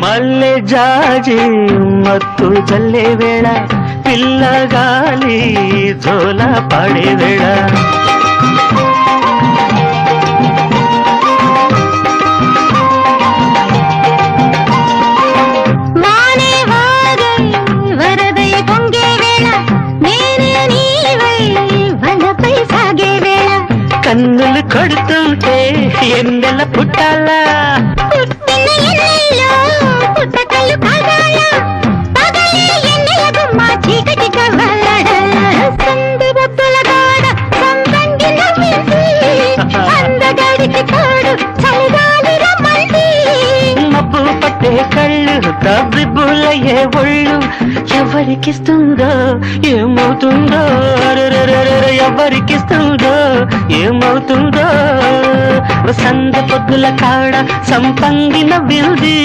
మల్లె జాజి మత్తు జల్లే వేళ పిల్లగాలి జోల పాడే వేళ కన్నులు కొడుతుంటే ఎన్నెల పుట్టాలా మబ్బు పట్టే కళ్ళు తబ్బిబ్బులయ్యే ఒళ్ళు ఎవరికిస్తుందో ఏమవుతుందో ఎవరికిస్తుందో ఏమవుతుందో సంద పొద్దుల కాడ సంపంగిన విల్ది